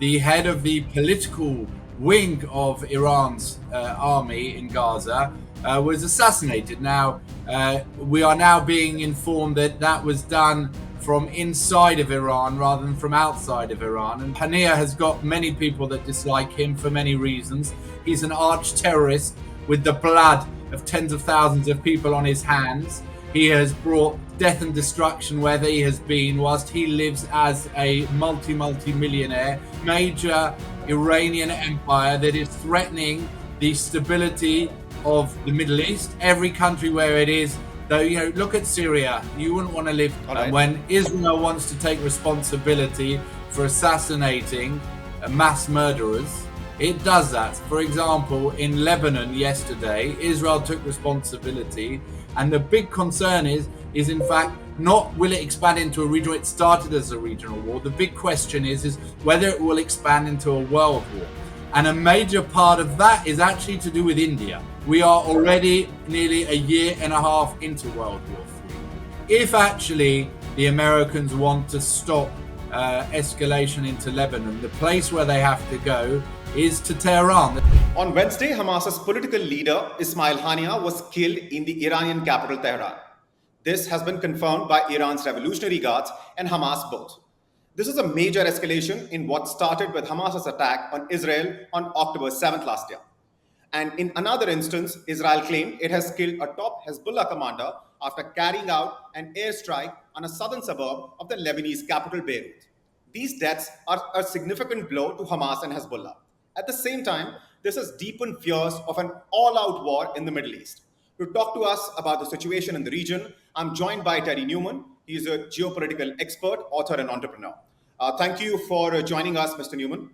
the head of the political wing of Iran's army in Gaza was assassinated. Now, we are now being informed that that was done from inside of Iran rather than from outside of Iran. And Haniyeh has got many people that dislike him for many reasons. He's an arch terrorist with the blood of tens of thousands of people on his hands. He has brought death and destruction where he has been, whilst he lives as a multi-millionaire, major Iranian empire that is threatening the stability of the Middle East. Every country where it is, though, look at Syria. You wouldn't want to live. Right. When Israel wants to take responsibility for assassinating mass murderers, it does that. For example, in Lebanon yesterday, Israel took responsibility, and the big concern is in fact not will it expand into a regional. It started as a regional war. The big question is whether it will expand into a world war. And a major part of that is actually to do with India. We are already nearly a year and a half into World War III. If actually the Americans want to stop escalation into Lebanon, the place where they have to go is to Tehran. On Wednesday, Hamas's political leader Ismail Haniyeh was killed in the Iranian capital Tehran. This has been confirmed by Iran's Revolutionary Guards and Hamas both. This is a major escalation in what started with Hamas's attack on Israel on October 7th last year. And in another instance, Israel claimed it has killed a top Hezbollah commander after carrying out an airstrike on a southern suburb of the Lebanese capital, Beirut. These deaths are a significant blow to Hamas and Hezbollah. At the same time, this has deepened fears of an all-out war in the Middle East. To talk to us about the situation in the region, I'm joined by Terry Newman. He is a geopolitical expert, author, and entrepreneur. Thank you for joining us, Mr. Newman.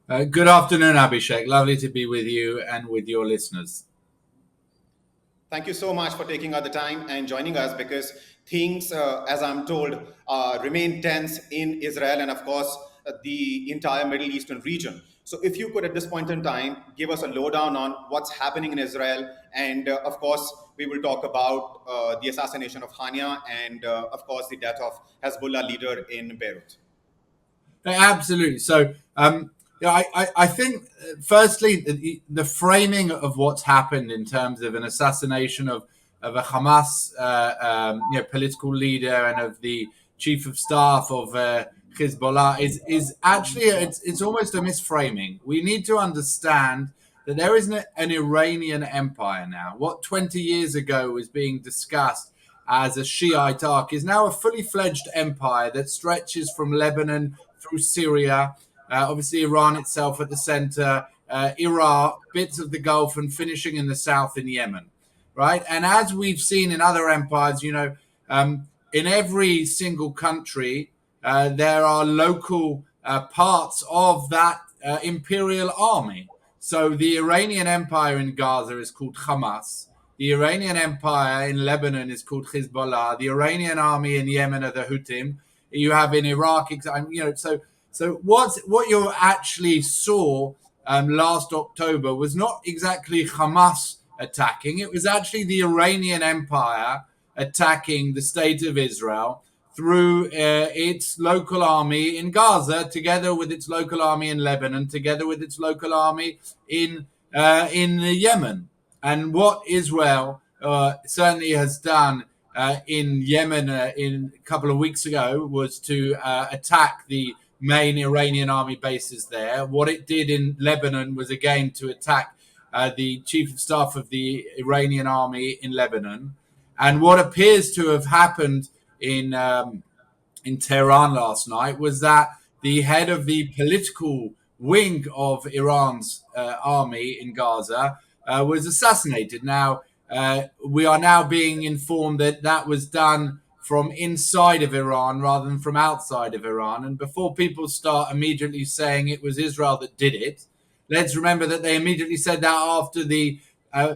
Good afternoon, Abhishek. Lovely to be with you and with your listeners. Thank you so much for taking out the time and joining us, because things, as I'm told, remain tense in Israel and, of course, the entire Middle Eastern region. So if you could, at this point in time, give us a lowdown on what's happening in Israel. And of course, we will talk about the assassination of Haniyeh and, of course, the death of Hezbollah leader in Beirut. Absolutely. So, I think, firstly, the framing of what's happened in terms of an assassination of a Hamas political leader and of the chief of staff of Hezbollah is actually, it's almost a misframing. We need to understand that there is an Iranian empire now. What 20 years ago was being discussed as a Shiite arc is now a fully fledged empire that stretches from Lebanon through Syria, obviously Iran itself at the center, Iraq, bits of the Gulf, and finishing in the south in Yemen, right? And as we've seen in other empires, in every single country, there are local parts of that imperial army. So the Iranian Empire in Gaza is called Hamas. The Iranian Empire in Lebanon is called Hezbollah. The Iranian army in Yemen are the Houthim. You have in Iraq, So what you actually saw last October was not exactly Hamas attacking. It was actually the Iranian Empire attacking the state of Israel through its local army in Gaza, together with its local army in Lebanon, together with its local army in Yemen. And what Israel certainly has done in Yemen in a couple of weeks ago was to attack the main Iranian army bases there. What it did in Lebanon was again to attack the chief of staff of the Iranian army in Lebanon. And what appears to have happened in Tehran last night was that the head of the political wing of Iran's army in Gaza was assassinated. Now, we are now being informed that that was done from inside of Iran rather than from outside of Iran. And before people start immediately saying it was Israel that did it, let's remember that they immediately said that after the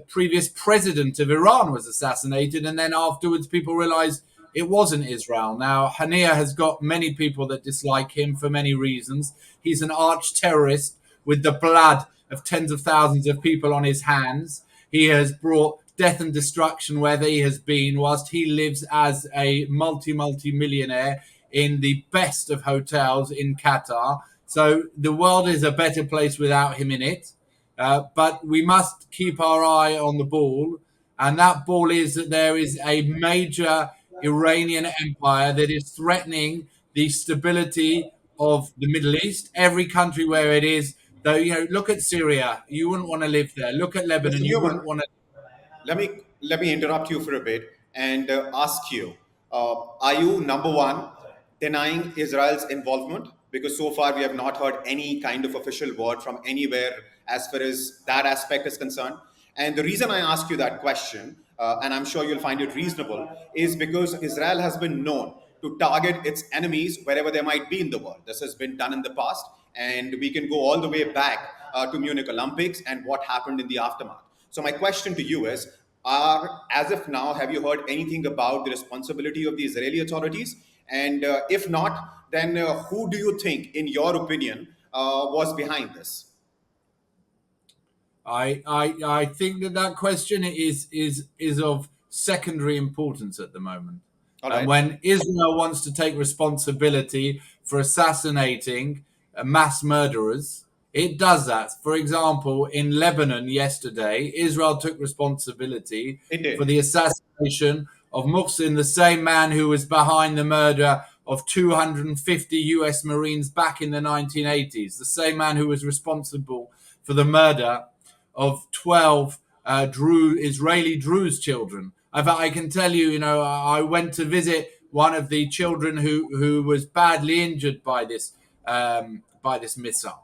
previous president of Iran was assassinated. And then afterwards, people realized it wasn't Israel. Now, Haniyeh has got many people that dislike him for many reasons. He's an arch terrorist with the blood of tens of thousands of people on his hands. He has brought death and destruction where he has been, whilst he lives as a multi-millionaire in the best of hotels in Qatar. So the world is a better place without him in it. But we must keep our eye on the ball. And that ball is that there is a major Iranian empire that is threatening the stability of the Middle East. Every country where it is, though, look at Syria. You wouldn't want to live there. Look at Mr. Lebanon. You Newman, wouldn't want to. let me interrupt you for a bit and ask you: are you, number one, denying Israel's involvement? Because so far we have not heard any kind of official word from anywhere as far as that aspect is concerned. And the reason I ask you that question, and I'm sure you'll find it reasonable, is because Israel has been known to target its enemies wherever they might be in the world. This has been done in the past, and we can go all the way back to Munich Olympics and what happened in the aftermath. So my question to you is, as of now, have you heard anything about the responsibility of the Israeli authorities? And if not, then who do you think, in your opinion, was behind this? I think that question is of secondary importance at the moment. All And right. when Israel wants to take responsibility for assassinating mass murderers, it does that. For example, in Lebanon yesterday, Israel took responsibility It for did. the assassination of Muhsin, the same man who was behind the murder of 250 US Marines back in the 1980s, the same man who was responsible for the murder of 12 Israeli Druze children. I can tell you, I went to visit one of the children who was badly injured by this missile.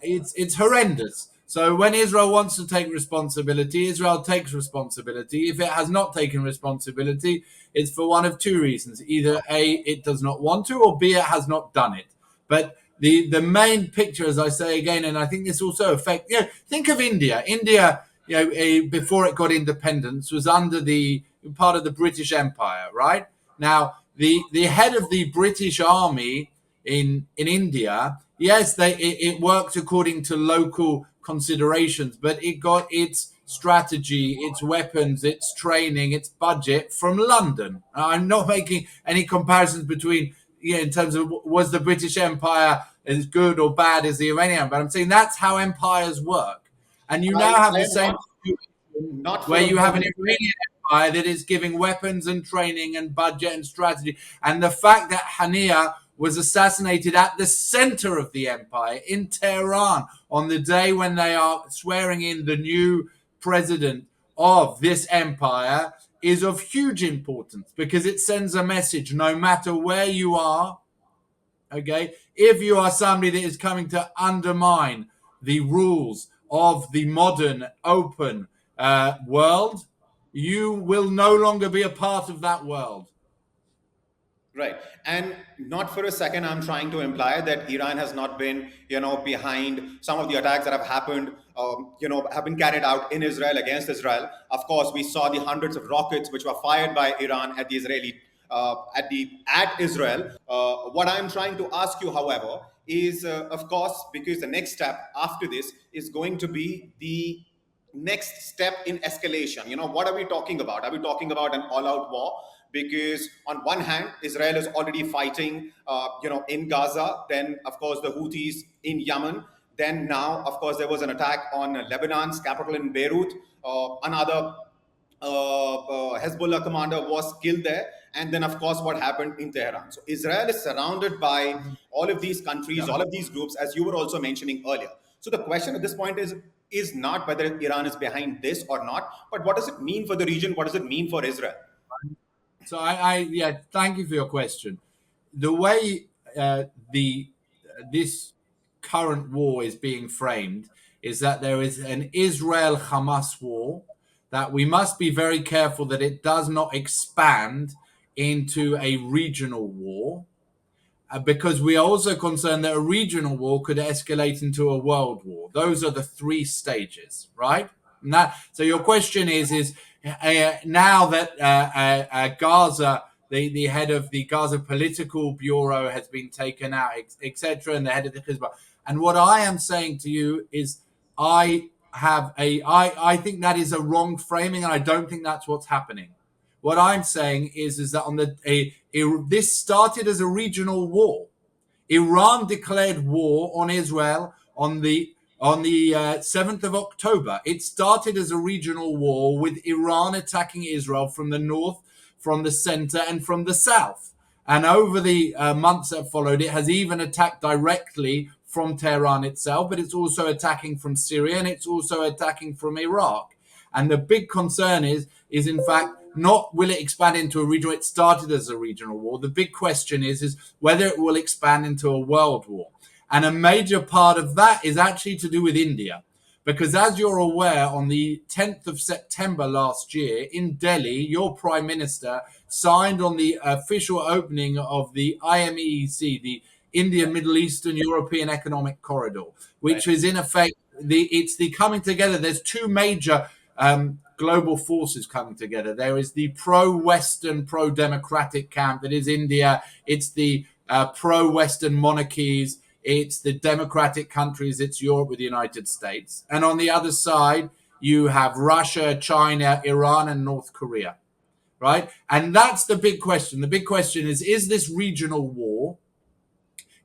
It's horrendous. So when Israel wants to take responsibility, Israel takes responsibility. If it has not taken responsibility, it's for one of two reasons: either A, it does not want to, or B, it has not done it. But the main picture, as I say again, and I think this also affects. Think of India. India, before it got independence, was under the part of the British Empire, right? Now, the head of the British Army in India, yes, it worked according to local considerations, but it got its strategy, its weapons, its training, its budget from London. I'm not making any comparisons between, in terms of was the British Empire as good or bad as the Iranian, but I'm saying that's how empires work. And you now have I the am same not, situation not for where a you have an moment. Iranian empire that is giving weapons and training and budget and strategy. And the fact that Haniyeh was assassinated at the center of the empire in Tehran on the day when they are swearing in the new president of this empire is of huge importance, because it sends a message: no matter where you are, okay, if you are somebody that is coming to undermine the rules of the modern open world, you will no longer be a part of that world. Right. And not for a second I'm trying to imply that Iran has not been, behind some of the attacks that have happened, have been carried out in Israel against Israel. Of course, we saw the hundreds of rockets which were fired by Iran at the Israeli, at Israel. What I'm trying to ask you, however, is, of course, because the next step after this is going to be the next step in escalation. What are we talking about? Are we talking about an all-out war? Because on one hand, Israel is already fighting, in Gaza. Then, of course, the Houthis in Yemen. Then now, of course, there was an attack on Lebanon's capital in Beirut. Another Hezbollah commander was killed there. And then, of course, what happened in Tehran. So Israel is surrounded by all of these countries, Yeah. all of these groups, as you were also mentioning earlier. So the question at this point is not whether Iran is behind this or not, but what does it mean for the region? What does it mean for Israel? So yeah, thank you for your question. The way the this current war is being framed is that there is an Israel-Hamas war, that we must be very careful that it does not expand into a regional war, because we are also concerned that a regional war could escalate into a world war. Those are the three stages, right? So your question is now that Gaza, the head of the Gaza political bureau has been taken out, etc., and the head of the Hezbollah. And what I am saying to you is, I think that is a wrong framing, and I don't think that's what's happening. What I'm saying is that this started as a regional war. Iran declared war on Israel on the 7th of October. It started as a regional war with Iran attacking Israel from the north, from the center, and from the south. And over the months that followed, it has even attacked directly from Tehran itself, but it's also attacking from Syria, and it's also attacking from Iraq. And the big concern is in fact not will it expand into a regional. It started as a regional war. The big question is whether it will expand into a world war. And a major part of that is actually to do with India. Because as you're aware, on the 10th of September last year in Delhi, your prime minister signed on the official opening of the IMEC, the India, Middle Eastern, European Economic Corridor, which is in effect, it's the coming together. There's two major global forces coming together. There is the pro-Western, pro-democratic camp that is India. It's the pro-Western monarchies. It's the democratic countries. It's Europe with the United States. And on the other side, you have Russia, China, Iran, and North Korea, right? And that's the big question. The big question is this regional war,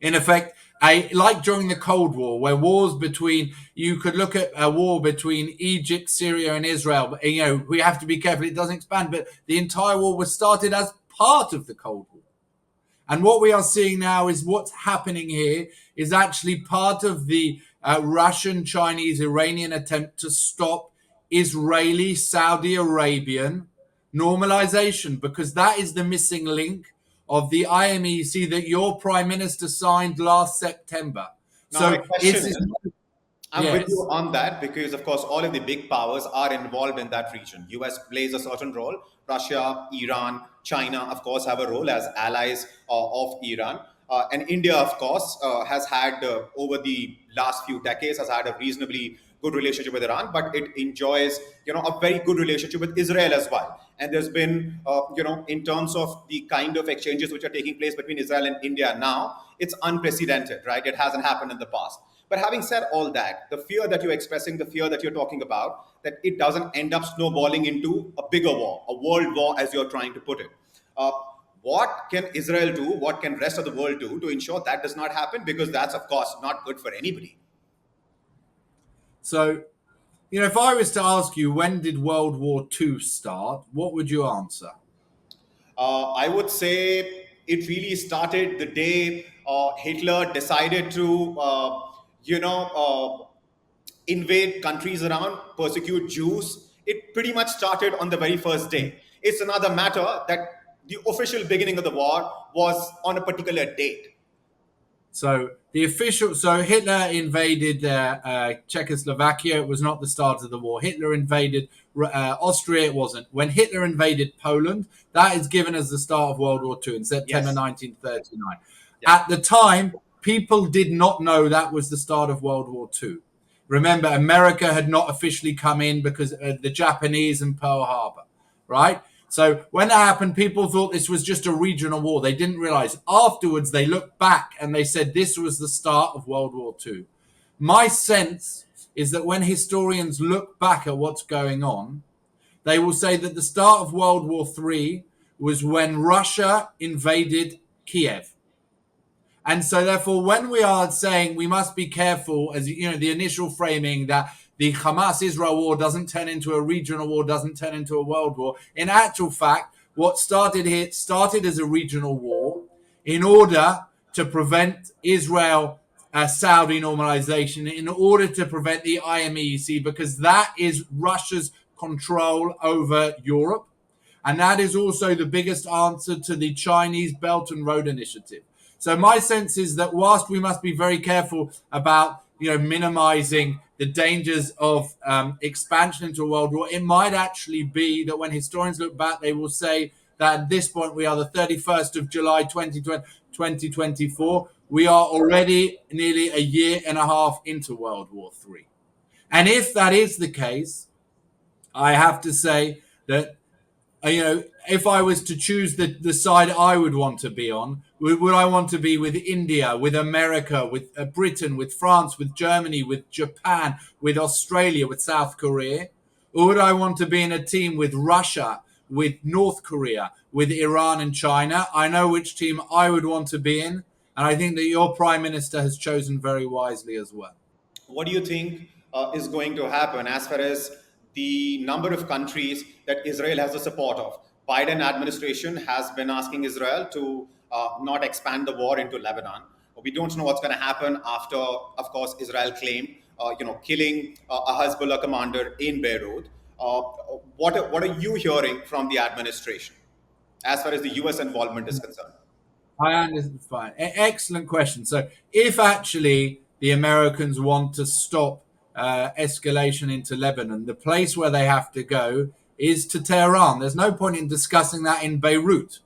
in effect, like during the Cold War, where wars between, you could look at a war between Egypt, Syria, and Israel. But, we have to be careful it doesn't expand. But the entire war was started as part of the Cold War. And what we are seeing now is what's happening here is actually part of the Russian, Chinese, Iranian attempt to stop Israeli, Saudi Arabian normalization, because that is the missing link of the IMEC that your prime minister signed last September. Now, I'm with you on that because, of course, all of the big powers are involved in that region. US plays a certain role. Russia, Iran, China, of course, have a role as allies of Iran. And India, of course, has had, over the last few decades, has had a reasonably good relationship with Iran, but it enjoys, a very good relationship with Israel as well. And there's been, in terms of the kind of exchanges which are taking place between Israel and India now, it's unprecedented, right? It hasn't happened in the past. But having said all that, the fear that you're expressing, the fear that you're talking about, that it doesn't end up snowballing into a bigger war, a world war, as you're trying to put it. What can Israel do? What can rest of the world do to ensure that does not happen? Because that's, of course, not good for anybody. So, if I was to ask you, when did World War II start? What would you answer? I would say it really started the day Hitler decided to, invade countries around, persecute Jews. It pretty much started on the very first day. It's another matter that the official beginning of the war was on a particular date. So Hitler invaded Czechoslovakia. It was not the start of the war. Hitler invaded Austria. It wasn't. When Hitler invaded Poland, that is given as the start of World War II in September 1939. Yeah. At the time, people did not know that was the start of World War II. Remember, America had not officially come in because of the Japanese and Pearl Harbor, right? So when that happened, people thought this was just a regional war. They didn't realize. Afterwards, they looked back and they said this was the start of World War II. My sense is that when historians look back at what's going on, they will say that the start of World War III was when Russia invaded Kiev. And so therefore, when we are saying we must be careful, as the initial framing that the Hamas-Israel war doesn't turn into a regional war, doesn't turn into a world war. In actual fact, what started here started as a regional war in order to prevent Israel-Saudi normalization, in order to prevent the IMEC, because that is Russia's control over Europe. And that is also the biggest answer to the Chinese Belt and Road Initiative. So my sense is that whilst we must be very careful about minimizing the dangers of expansion into a world war, it might actually be that when historians look back, they will say that at this point, we are the 31st of July, 2024. We are already nearly a year and a half into World War III. And if that is the case, I have to say that, if I was to choose the side I would want to be on, would I want to be with India, with America, with Britain, with France, with Germany, with Japan, with Australia, with South Korea? Or would I want to be in a team with Russia, with North Korea, with Iran and China. I know which team I would want to be in, and I think that your prime minister has chosen very wisely as well. What do you think is going to happen as far as the number of countries that Israel has the support of? Biden administration has been asking Israel to not expand the war into Lebanon. We don't know what's going to happen after, of course, Israel claimed, killing a Hezbollah commander in Beirut. What are you hearing from the administration as far as the U.S. involvement is concerned? I understand. Fine. Excellent question. So, if actually the Americans want to stop escalation into Lebanon, the place where they have to go is to Tehran. There's no point in discussing that in Beirut,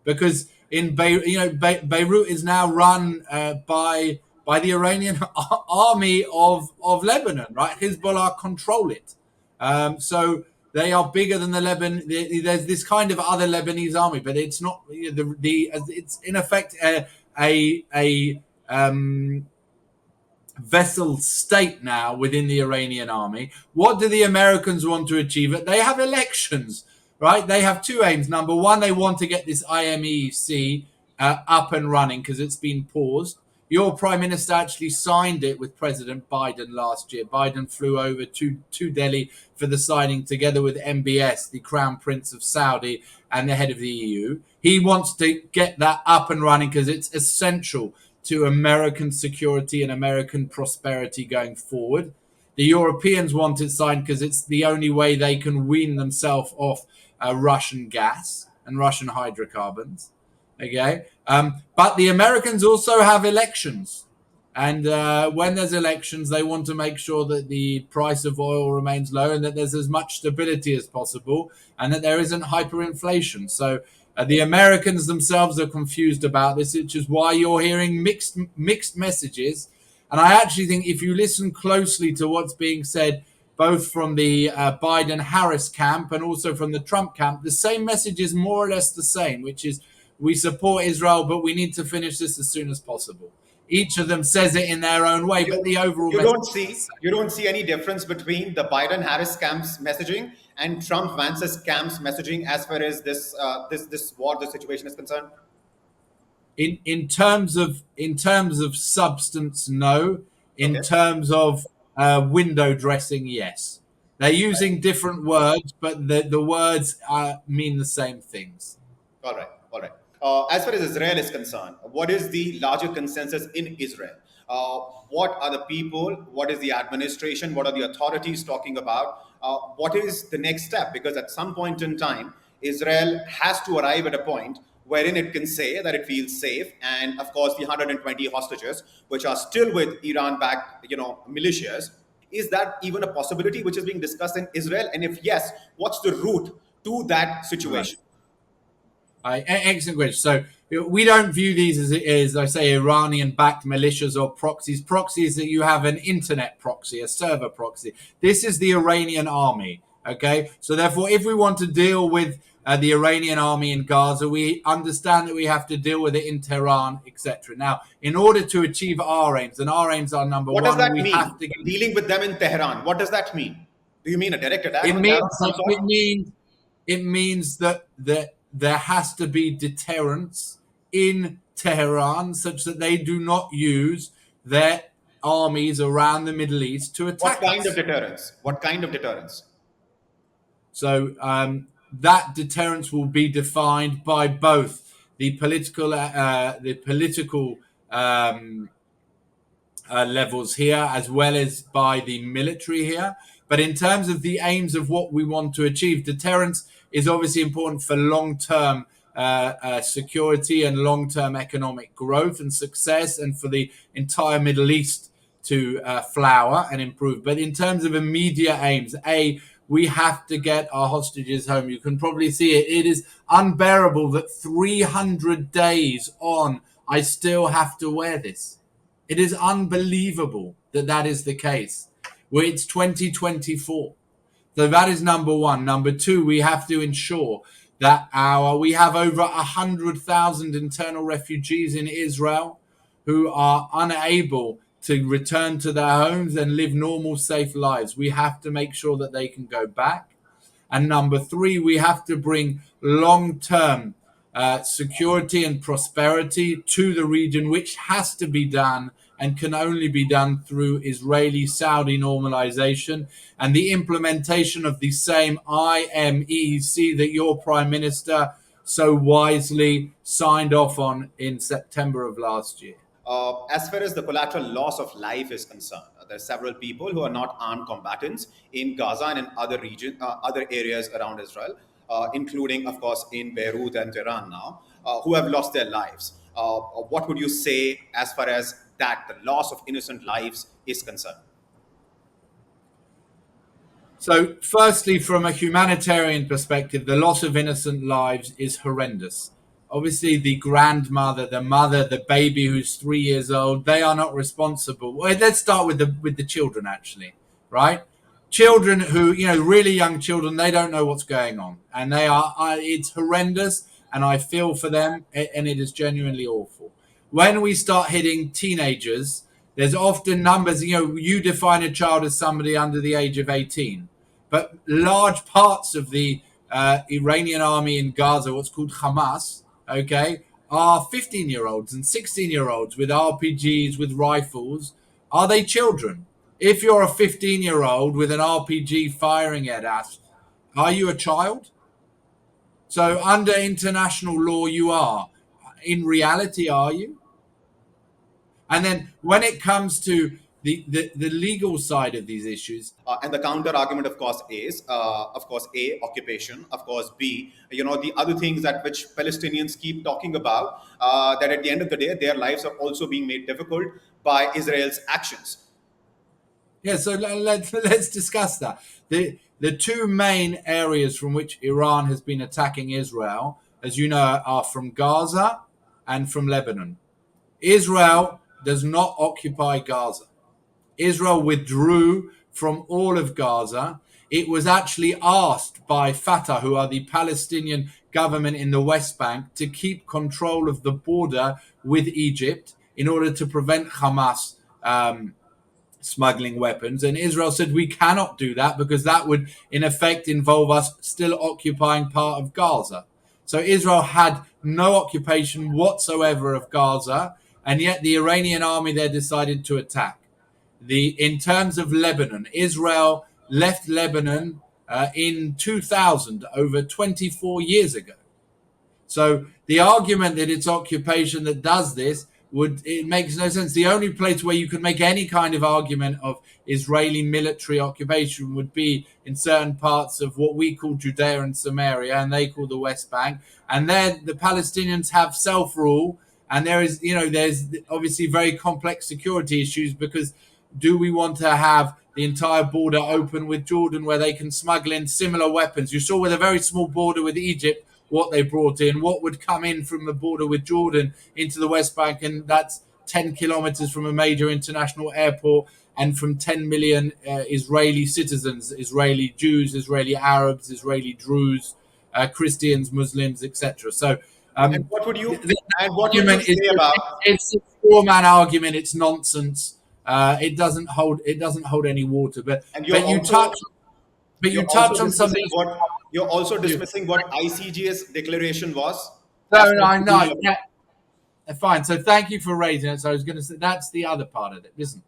because in Beirut is now run by the Iranian army of Lebanon, right? Hezbollah control it. So they are bigger than the Lebanon. There's this kind of other Lebanese army, but it's not it's in effect a vessel state now within the Iranian army. What do the Americans want to achieve? They have elections, right? They have two aims. Number one, they want to get this IMEC up and running because it's been paused. Your prime minister actually signed it with President Biden last year. Biden flew over to Delhi for the signing together with MBS, the Crown Prince of Saudi, and the head of the EU. He wants to get that up and running because it's essential to American security and American prosperity going forward. The Europeans want it signed because it's the only way they can wean themselves off Russian gas and Russian hydrocarbons. Okay, but the Americans also have elections, and when there's elections, they want to make sure that the price of oil remains low and that there's as much stability as possible, and that there isn't hyperinflation. So the Americans themselves are confused about this, which is why you're hearing mixed messages. And I actually think if you listen closely to what's being said, both from the Biden-Harris camp and also from the Trump camp, the same message is more or less the same, which is we support Israel, but we need to finish this as soon as possible. Each of them says it in their own way, but the overall you don't see any difference between the Biden-Harris camp's messaging and Trump-Vance's camp's messaging as far as this war, this situation is concerned. In terms of substance, no. In terms of window dressing, yes. They're using different words, but the words mean the same things. All right. As far as Israel is concerned, what is the larger consensus in Israel? What are the people? What is the administration? What are the authorities talking about? What is the next step? Because at some point in time, Israel has to arrive at a point wherein it can say that it feels safe. And of course, the 120 hostages, which are still with Iran-backed, militias, is that even a possibility which is being discussed in Israel? And if yes, what's the route to that situation? Excellent question. So we don't view these as I say, Iranian-backed militias or proxies. Proxies that you have an internet proxy, a server proxy. This is the Iranian army. Okay, so therefore, if we want to deal with the Iranian army in Gaza, we understand that we have to deal with it in Tehran, etc. Now, in order to achieve our aims, and our aims are number one, what does that we mean? Have to dealing with them in Tehran. What does that mean? Do you mean a direct attack? It means that there has to be deterrence in Tehran such that they do not use their armies around the Middle East to attack. What kind of deterrence? What kind of deterrence? So that deterrence will be defined by both the political levels here as well as by the military here. But in terms of the aims of what we want to achieve, deterrence is obviously important for long-term security and long-term economic growth and success, and for the entire Middle East to flower and improve. But in terms of immediate aims, we have to get our hostages home. You can probably see it. It is unbearable that 300 days on, I still have to wear this. It is unbelievable that is the case. It's 2024. So that is number one. Number two, we have to ensure that we have over 100,000 internal refugees in Israel who are unable to return to their homes and live normal, safe lives. We have to make sure that they can go back. And number three, we have to bring long-term security and prosperity to the region, which has to be done and can only be done through Israeli-Saudi normalization and the implementation of the same IMEC that your Prime Minister so wisely signed off on in September of last year. As far as the collateral loss of life is concerned, there are several people who are not armed combatants in Gaza and in other areas around Israel, including, of course, in Beirut and Tehran now, who have lost their lives. What would you say as far as that, the loss of innocent lives is concerned? So, firstly, from a humanitarian perspective, the loss of innocent lives is horrendous. Obviously, the grandmother, the mother, the baby who's 3 years old, they are not responsible. Well, let's start with the children, actually, right? Children who, really young children, they don't know what's going on. And it's horrendous, and I feel for them, and it is genuinely awful. When we start hitting teenagers, there's often numbers, you define a child as somebody under the age of 18. But large parts of the Iranian army in Gaza, what's called Hamas, okay, are 15-year-olds and 16-year-olds with RPGs, with rifles. Are they children? If you're a 15-year-old with an RPG firing at us, are you a child? So under international law, you are. In reality, are you? And then when it comes to the legal side of these issues. And the counter argument, of course, is, A, occupation, of course, B, the other things that which Palestinians keep talking about, that at the end of the day, their lives are also being made difficult by Israel's actions. Yeah, so let's discuss that. The two main areas from which Iran has been attacking Israel, as you know, are from Gaza and from Lebanon. Israel does not occupy Gaza. Israel withdrew from all of Gaza. It was actually asked by Fatah, who are the Palestinian government in the West Bank, to keep control of the border with Egypt in order to prevent Hamas smuggling weapons. And Israel said, we cannot do that because that would, in effect, involve us still occupying part of Gaza. So Israel had no occupation whatsoever of Gaza, and yet the Iranian army there decided to attack. In terms of Lebanon, Israel left Lebanon in 2000, over 24 years ago. So the argument that it's occupation that does this, it makes no sense. The only place where you could make any kind of argument of Israeli military occupation would be in certain parts of what we call Judea and Samaria, and they call the West Bank. And then the Palestinians have self-rule, and there's obviously very complex security issues, because do we want to have the entire border open with Jordan where they can smuggle in similar weapons? You saw with a very small border with Egypt what they brought in, what would come in from the border with Jordan into the West Bank, and that's 10 kilometers from a major international airport and from 10 million Israeli citizens, Israeli Jews, Israeli Arabs, Israeli Druze, Christians, Muslims, etc. So and what would you say about? It's a four-man argument. It's nonsense. It doesn't hold any water. But you touch on something. You're also dismissing what ICJ's declaration was. No, I know. Yeah. Fine. So thank you for raising it. So I was going to say that's the other part of it. Listen,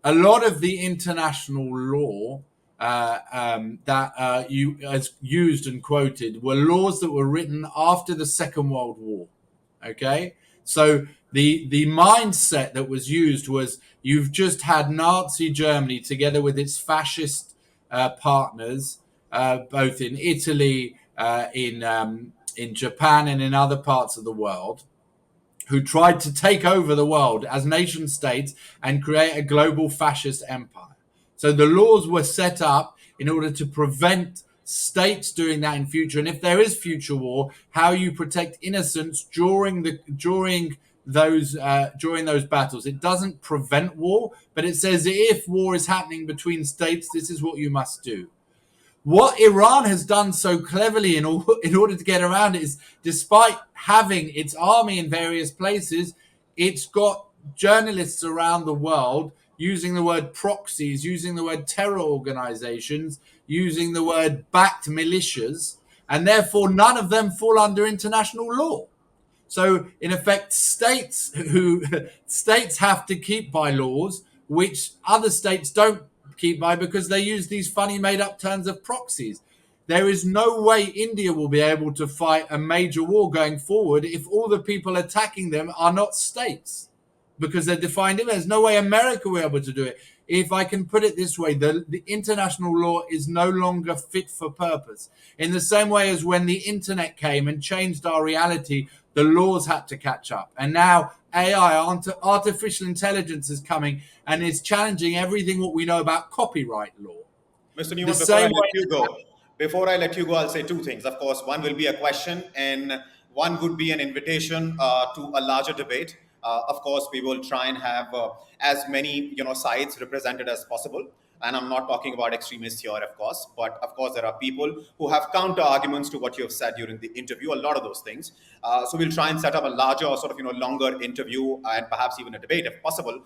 a lot of the international law that you as used and quoted were laws that were written after the Second World War. Okay, so the mindset that was used was you've just had Nazi Germany together with its fascist partners, both in Italy, in Japan, and in other parts of the world, who tried to take over the world as nation states and create a global fascist empire. So the laws were set up in order to prevent states doing that in future. And if there is future war, how you protect innocents during those battles. It doesn't prevent war, but it says if war is happening between states, this is what you must do. What Iran has done so cleverly in order to get around it is, despite having its army in various places, it's got journalists around the world using the word proxies, using the word terror organizations, using the word backed militias, and therefore none of them fall under international law. So in effect, states have to keep by laws which other states don't keep by because they use these funny made up terms of proxies. There is no way India will be able to fight a major war going forward if all the people attacking them are not states, because they're defined in. There's no way America will be able to do it. If I can put it this way, the international law is no longer fit for purpose. In the same way as when the internet came and changed our reality, the laws had to catch up. And now AI, artificial intelligence, is coming and is challenging everything what we know about copyright law. Mr. Newman, before I let you go, I'll say two things. Of course, one will be a question and one would be an invitation to a larger debate. Of course, we will try and have as many sides represented as possible. And I'm not talking about extremists here, of course, but of course there are people who have counter arguments to what you have said during the interview, a lot of those things. So we'll try and set up a larger longer interview and perhaps even a debate if possible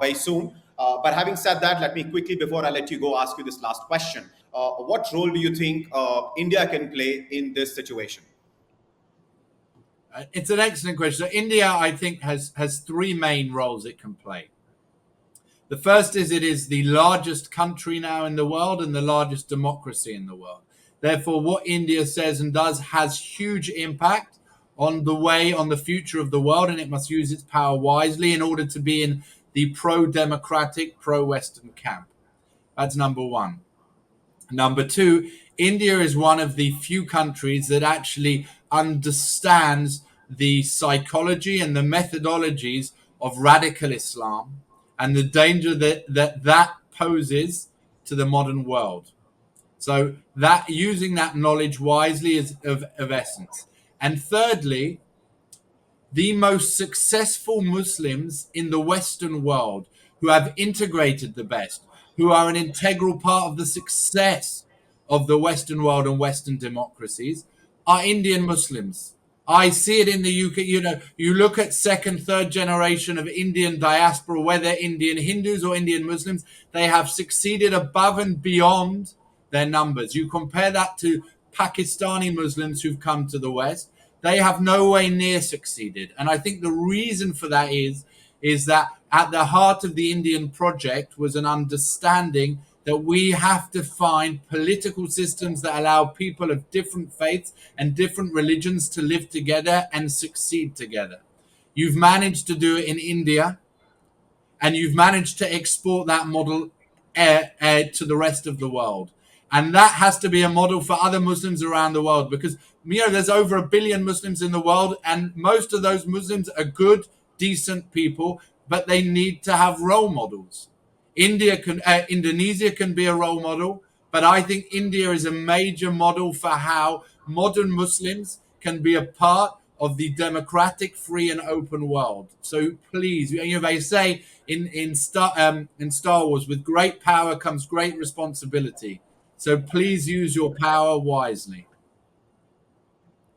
very soon. But having said that, let me quickly, before I let you go, ask you this last question. What role do you think India can play in this situation? It's an excellent question. So India, I think, has three main roles it can play. The first is it is the largest country now in the world and the largest democracy in the world. Therefore, what India says and does has huge impact on the future of the world, and it must use its power wisely in order to be in the pro-democratic, pro-Western camp. That's number one. Number two, India is one of the few countries that actually understands the psychology and the methodologies of radical Islam and the danger that poses to the modern world. So that using that knowledge wisely is of essence. And thirdly, the most successful Muslims in the Western world who have integrated the best, who are an integral part of the success of the Western world and Western democracies, are Indian Muslims. I see it in the UK. You look at second, third generation of Indian diaspora, whether Indian Hindus or Indian Muslims, they have succeeded above and beyond their numbers. You compare that to Pakistani Muslims who've come to the West, they have no way near succeeded. And I think the reason for that is that at the heart of the Indian project was an understanding that we have to find political systems that allow people of different faiths and different religions to live together and succeed together. You've managed to do it in India, and you've managed to export that model to the rest of the world. And that has to be a model for other Muslims around the world, because there's over 1 billion Muslims in the world, and most of those Muslims are good, decent people, but they need to have role models. Indonesia can be a role model, but I think India is a major model for how modern Muslims can be a part of the democratic, free, and open world. So please, they say in Star Wars, with great power comes great responsibility. So please use your power wisely.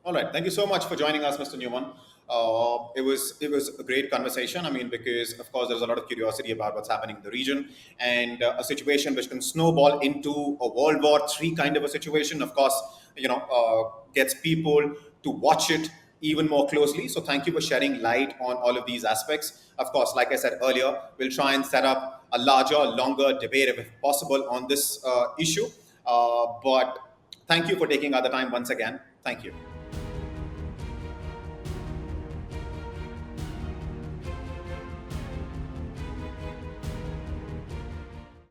All right. Thank you so much for joining us, Mr. Newman. It was a great conversation. I mean, because of course there's a lot of curiosity about what's happening in the region, and a situation which can snowball into a World War III kind of a situation. Of course, gets people to watch it even more closely. So thank you for shedding light on all of these aspects. Of course, like I said earlier, we'll try and set up a larger, longer debate if possible on this issue. But thank you for taking out the time once again. Thank you.